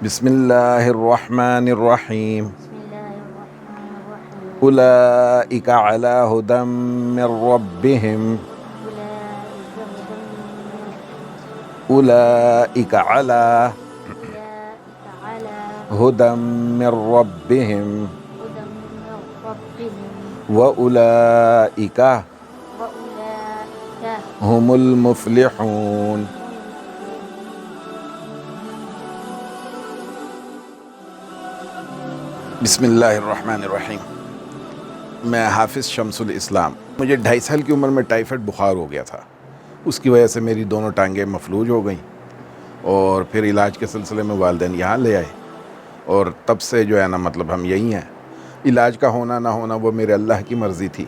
بسم اللہ الرحمن الرحیم بسم اللہ الرحمن الرحیم اولئک علی ھدی من ربہم اولئک هدى اولئک علی اولئک علی ھدی من ربہم هدى من ربهم واولئک واولئک هم المفلحون۔ هم المفلحون۔ بسم اللہ الرحمن الرحیم۔ میں حافظ شمس الاسلام۔ مجھے 2.5 سال کی عمر میں ٹائیفائڈ بخار ہو گیا تھا، اس کی وجہ سے میری دونوں ٹانگیں مفلوج ہو گئیں، اور پھر علاج کے سلسلے میں والدین یہاں لے آئے، اور تب سے جو ہے نا مطلب ہم یہی ہیں۔ علاج کا ہونا نہ ہونا وہ میرے اللہ کی مرضی تھی،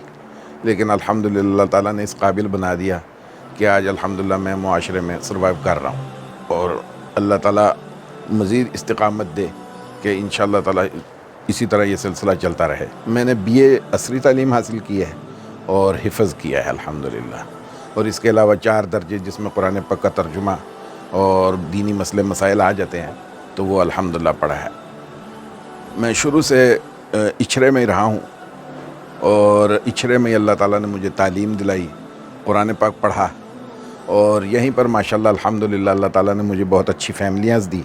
لیکن الحمدللہ اللہ تعالیٰ نے اس قابل بنا دیا کہ آج الحمدللہ میں معاشرے میں سروائیو کر رہا ہوں، اور اللہ تعالیٰ مزید استقامت دے کہ انشاءاللہ تعالیٰ اسی طرح یہ سلسلہ چلتا رہے۔ میں نے BA عصری تعلیم حاصل کی ہے اور حفظ کیا ہے الحمدللہ، اور اس کے علاوہ 4 درجے جس میں قرآن پاک کا ترجمہ اور دینی مسئلے مسائل آ جاتے ہیں تو وہ الحمدللہ پڑھا ہے۔ میں شروع سے اچھرے میں ہی رہا ہوں، اور اچھرے میں اللہ تعالیٰ نے مجھے تعلیم دلائی، قرآن پاک پڑھا، اور یہیں پر ماشاءاللہ الحمدللہ اللہ تعالیٰ نے مجھے بہت اچھی فیملیاں دی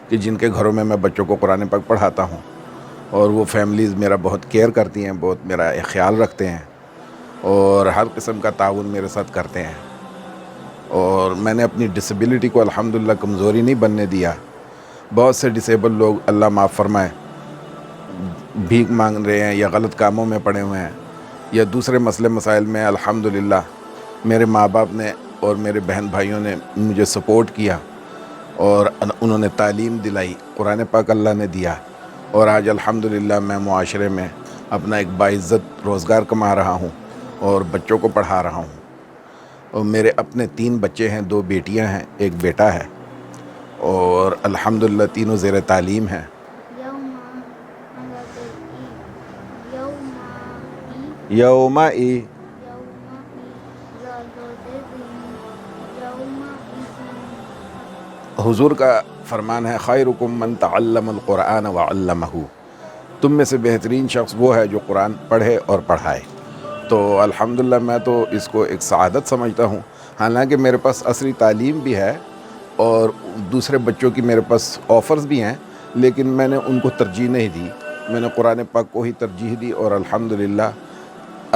کہ جن کے گھروں میں بچوں کو قرآن پاک پڑھاتا ہوں، اور وہ فیملیز میرا بہت کیئر کرتی ہیں، بہت میرا خیال رکھتے ہیں، اور ہر قسم کا تعاون میرے ساتھ کرتے ہیں، اور میں نے اپنی ڈسیبلٹی کو الحمدللہ کمزوری نہیں بننے دیا۔ بہت سے ڈسیبل لوگ اللہ معاف فرمائے بھیک مانگ رہے ہیں یا غلط کاموں میں پڑے ہوئے ہیں یا دوسرے مسئلے مسائل میں، الحمدللہ میرے ماں باپ نے اور میرے بہن بھائیوں نے مجھے سپورٹ کیا، اور انہوں نے تعلیم دلائی، قرآن پاک اللہ نے دیا، اور آج الحمدللہ میں معاشرے میں اپنا ایک باعزت روزگار کما رہا ہوں اور بچوں کو پڑھا رہا ہوں، اور میرے اپنے 3 بچے ہیں، 2 بیٹیاں ہیں، 1 بیٹا ہے، اور الحمدللہ تینوں زیر تعلیم ہیں۔ یومئذ حضور کا فرمان ہے خیرکم من تعلم القرآن وعلمہ، تم میں سے بہترین شخص وہ ہے جو قرآن پڑھے اور پڑھائے۔ تو الحمدللہ میں تو اس کو ایک سعادت سمجھتا ہوں، حالانکہ میرے پاس عصری تعلیم بھی ہے اور دوسرے بچوں کی میرے پاس آفرز بھی ہیں، لیکن میں نے ان کو ترجیح نہیں دی، میں نے قرآن پاک کو ہی ترجیح دی، اور الحمدللہ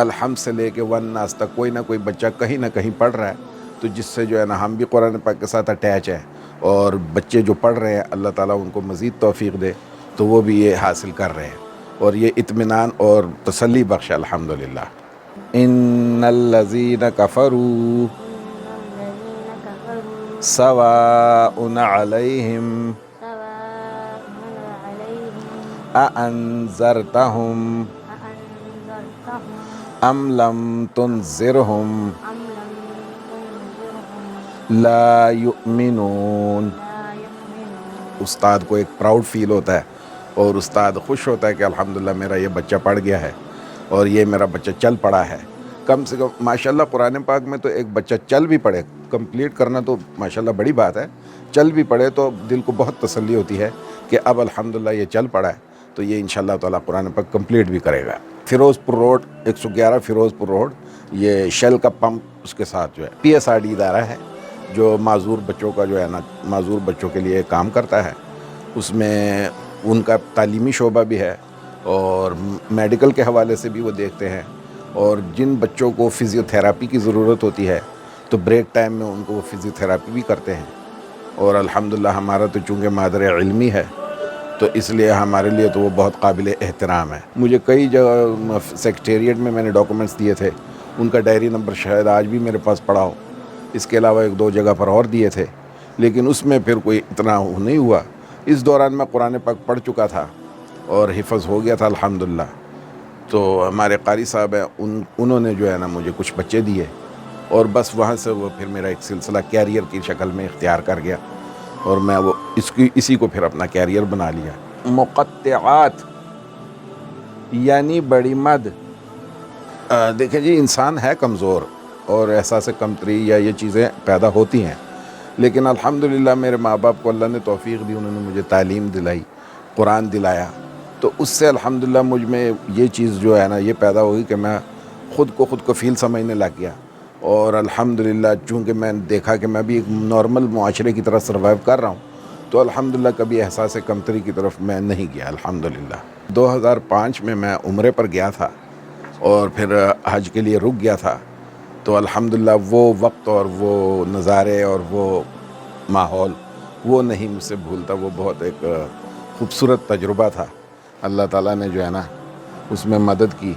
الحمد سے لے کے والناس تک کوئی نہ کوئی بچہ کہیں نہ کہیں پڑھ رہا ہے، تو جس سے جو ہے نا ہم بھی قرآن پاک کے ساتھ اٹیچ ہیں، اور بچے جو پڑھ رہے ہیں اللہ تعالیٰ ان کو مزید توفیق دے تو وہ بھی یہ حاصل کر رہے ہیں، اور یہ اطمینان اور تسلی بخش الحمدللہ۔ ان الذین کفروا سواء علیہم اانذرتہم ام لم تنذرہم لا یؤمنون۔ استاد کو ایک پراؤڈ فیل ہوتا ہے، اور استاد خوش ہوتا ہے کہ الحمدللہ میرا یہ بچہ پڑھ گیا ہے اور یہ میرا بچہ چل پڑا ہے۔ کم سے کم ماشاءاللہ قرآن پاک میں تو ایک بچہ چل بھی پڑھے، کمپلیٹ کرنا تو ماشاءاللہ بڑی بات ہے، چل بھی پڑھے تو دل کو بہت تسلی ہوتی ہے کہ اب الحمدللہ یہ چل پڑا ہے تو یہ انشاءاللہ تعالیٰ قرآن پاک کمپلیٹ بھی کرے گا۔ فیروز پور روڈ 111 فیروز پور روڈ، یہ شیل کا پمپ اس کے ساتھ جو ہے PSRD ادارہ ہے جو معذور بچوں کا جو ہے نا معذور بچوں کے لیے کام کرتا ہے، اس میں ان کا تعلیمی شعبہ بھی ہے اور میڈیکل کے حوالے سے بھی وہ دیکھتے ہیں، اور جن بچوں کو فزیو تھیراپی کی ضرورت ہوتی ہے تو بریک ٹائم میں ان کو وہ فزیو تھیراپی بھی کرتے ہیں، اور الحمدللہ ہمارا تو چونکہ مادر علمی ہے تو اس لیے ہمارے لیے تو وہ بہت قابل احترام ہے۔ مجھے کئی جگہ سیکریٹریٹ میں نے ڈاکومنٹس دیے تھے، ان کا ڈائری نمبر شاید آج بھی میرے پاس پڑا ہو، اس کے علاوہ 1-2 جگہ پر اور دیے تھے، لیکن اس میں پھر کوئی اتنا نہیں ہوا۔ اس دوران میں قرآن پاک پڑھ چکا تھا اور حفظ ہو گیا تھا الحمدللہ، تو ہمارے قاری صاحب ہیں انہوں نے جو ہے نا مجھے کچھ بچے دیے، اور بس وہاں سے وہ پھر میرا ایک سلسلہ کیریئر کی شکل میں اختیار کر گیا، اور میں وہ اسی کو پھر اپنا کیریئر بنا لیا۔ مقطعات یعنی بڑی مد، دیکھیں جی انسان ہے کمزور اور احساس کمتری یا یہ چیزیں پیدا ہوتی ہیں، لیکن الحمدللہ میرے ماں باپ کو اللہ نے توفیق دی, انہوں نے مجھے تعلیم دلائی, قرآن دلایا, تو اس سے الحمدللہ مجھ میں یہ چیز جو ہے نا یہ پیدا ہوئی کہ میں خود کو کفیل سمجھنے لگ گیا. اور الحمدللہ چونکہ میں نے دیکھا کہ میں بھی ایک نارمل معاشرے کی طرح سروائیو کر رہا ہوں, تو الحمدللہ کبھی احساس کمتری کی طرف میں نہیں گیا الحمدللہ. 2005 میں عمرے پر گیا تھا اور پھر حج کے لیے رک گیا تھا, تو الحمدللہ وہ وقت اور وہ نظارے اور وہ ماحول وہ نہیں مجھ سے بھولتا. وہ بہت ایک خوبصورت تجربہ تھا. اللہ تعالیٰ نے جو ہے نا اس میں مدد کی,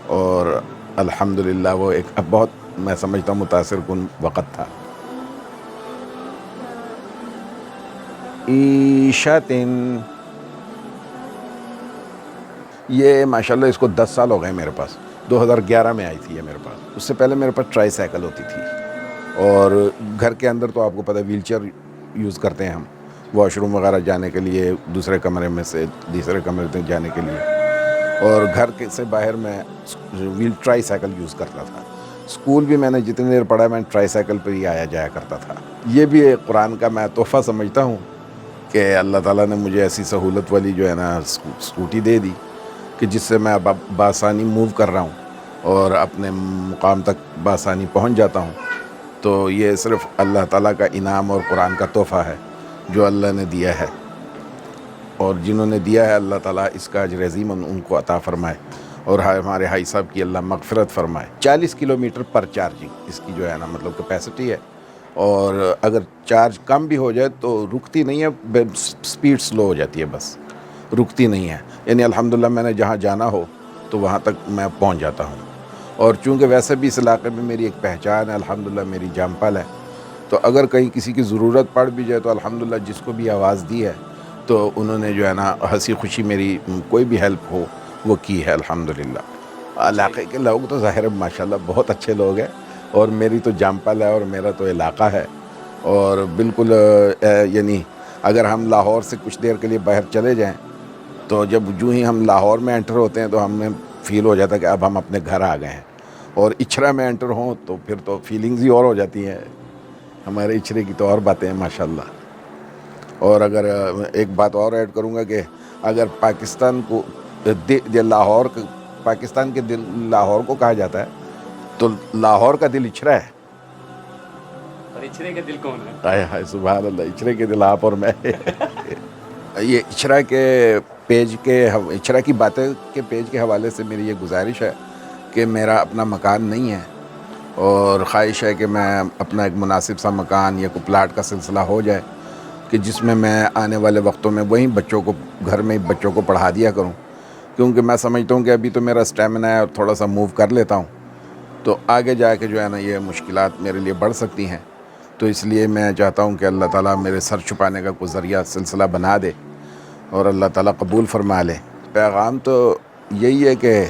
اور الحمدللہ وہ ایک بہت میں سمجھتا ہوں متاثر کن وقت تھا. ایشاتن, یہ ماشاءاللہ اس کو 10 سال ہو گئے میرے پاس. 2011 میں آئی تھی یہ میرے پاس. اس سے پہلے میرے پاس ٹرائی سائیکل ہوتی تھی, اور گھر کے اندر تو آپ کو پتہ ہے ویل چیئر یوز کرتے ہیں ہم واش روم وغیرہ جانے کے لیے, دوسرے کمرے میں سے تیسرے کمرے تک جانے کے لیے, اور گھر کے سے باہر میں ٹرائی سائیکل یوز کرتا تھا. اسکول بھی میں نے جتنی دیر پڑھا میں ٹرائی سائیکل پر ہی آیا جایا کرتا تھا. یہ بھی ایک قرآن کا میں تحفہ سمجھتا ہوں کہ اللہ تعالیٰ نے مجھے ایسی سہولت والی جو ہے نا اسکوٹی دے دی کہ جس سے میں اب بآسانی موو کر رہا ہوں اور اپنے مقام تک بآسانی پہنچ جاتا ہوں. تو یہ صرف اللہ تعالیٰ کا انعام اور قرآن کا تحفہ ہے جو اللہ نے دیا ہے, اور جنہوں نے دیا ہے اللہ تعالیٰ اس کا اجر عظیم ان کو عطا فرمائے, اور ہمارے حاج صاحب کی اللہ مغفرت فرمائے. 40 کلومیٹر پر چارجنگ اس کی جو ہے نا مطلب کیپیسٹی ہے, اور اگر چارج کم بھی ہو جائے تو رکتی نہیں ہے, سپیڈ سلو ہو جاتی ہے, بس رکتی نہیں ہے. یعنی الحمدللہ میں نے جہاں جانا ہو تو وہاں تک میں پہنچ جاتا ہوں. اور چونکہ ویسے بھی اس علاقے میں میری ایک پہچان ہے, الحمدللہ میری جام پل ہے, تو اگر کہیں کسی کی ضرورت پڑ بھی جائے تو الحمدللہ جس کو بھی آواز دی ہے تو انہوں نے جو ہے نا ہنسی خوشی میری کوئی بھی ہیلپ ہو وہ کی ہے الحمدللہ. علاقے کے لوگ تو ظاہر ماشاءاللہ بہت اچھے لوگ ہیں, اور میری تو جام پل ہے اور میرا تو علاقہ ہے, اور بالکل یعنی اگر ہم لاہور سے کچھ دیر کے لیے باہر چلے جائیں تو جب جو ہی ہم لاہور میں انٹر ہوتے ہیں تو ہمیں فیل ہو جاتا ہے کہ اب ہم اپنے گھر آ گئے ہیں, اور اچھرا میں انٹر ہوں تو پھر تو فیلنگز ہی اور ہو جاتی ہیں. ہمارے اچھرے کی تو اور باتیں ہیں ماشاءاللہ. اور اگر ایک بات اور ایڈ کروں گا کہ اگر پاکستان کو لاہور پاکستان کے دل لاہور کو کہا جاتا ہے تو لاہور کا دل اچھرا ہے, اور اچھرے کا دل کون ہے؟ ہائے ہائے سبحان اللہ, اچھرے کے دل آپ اور میں. یہ اچھرا کی باتیں کے پیج کے حوالے سے میری یہ گزارش ہے کہ میرا اپنا مکان نہیں ہے, اور خواہش ہے کہ میں اپنا ایک مناسب سا مکان یا کوئی پلاٹ کا سلسلہ ہو جائے کہ جس میں آنے والے وقتوں میں وہیں بچوں کو گھر میں بچوں کو پڑھا دیا کروں, کیونکہ میں سمجھتا ہوں کہ ابھی تو میرا اسٹیمنا ہے اور تھوڑا سا موو کر لیتا ہوں تو آگے جا کے جو ہے نا یہ مشکلات میرے لیے بڑھ سکتی ہیں. تو اس لیے میں چاہتا ہوں کہ اللہ تعالیٰ میرے سر چھپانے کا کوئی ذریعہ سلسلہ بنا دے اور اللہ تعالیٰ قبول فرما لے. پیغام تو یہی ہے کہ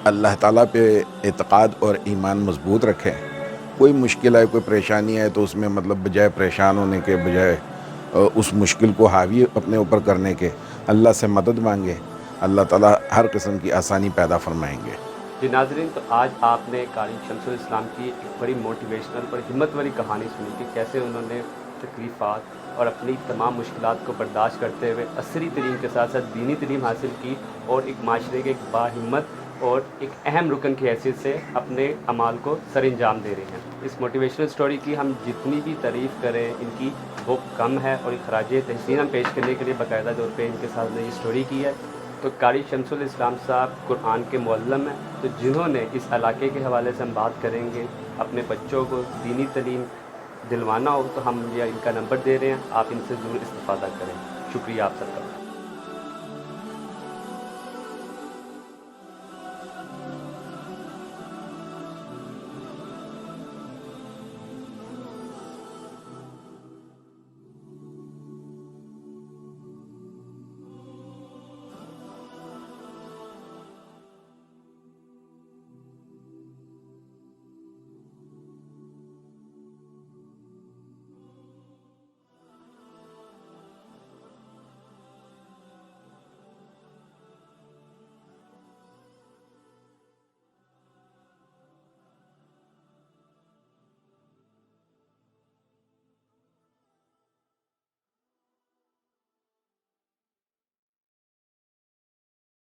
اللہ تعالیٰ پہ اعتقاد اور ایمان مضبوط رکھیں. کوئی مشکل ہے, کوئی پریشانی ہے تو اس میں مطلب بجائے پریشان ہونے کے بجائے اس مشکل کو حاوی اپنے اوپر کرنے کے اللہ سے مدد مانگے, اللہ تعالیٰ ہر قسم کی آسانی پیدا فرمائیں گے. جی ناظرین, تو آج آپ نے قاری شمس الاسلام کی ایک بڑی موٹیویشنل پر ہمت والی کہانی سنی کہ کیسے انہوں نے تکلیفات اور اپنی تمام مشکلات کو برداشت کرتے ہوئے عصری تعلیم کے ساتھ ساتھ دینی تعلیم حاصل کی, اور ایک معاشرے کے ایک باہمت اور ایک اہم رکن کی حیثیت سے اپنے اعمال کو سر انجام دے رہے ہیں. اس موٹیویشنل سٹوری کی ہم جتنی بھی تعریف کریں ان کی وہ کم ہے, اور ایک خراج تحسین ہم پیش کرنے کے لیے باقاعدہ طور پہ ان کے ساتھ نے یہ سٹوری کی ہے. تو قاری شمس الاسلام صاحب قرآن کے معلم ہیں, تو جنہوں نے اس علاقے کے حوالے سے ہم بات کریں گے, اپنے بچوں کو دینی تعلیم دلوانا ہو تو ہم یہ ان کا نمبر دے رہے ہیں, آپ ان سے ضرور استفادہ کریں. شکریہ آپ سب کا.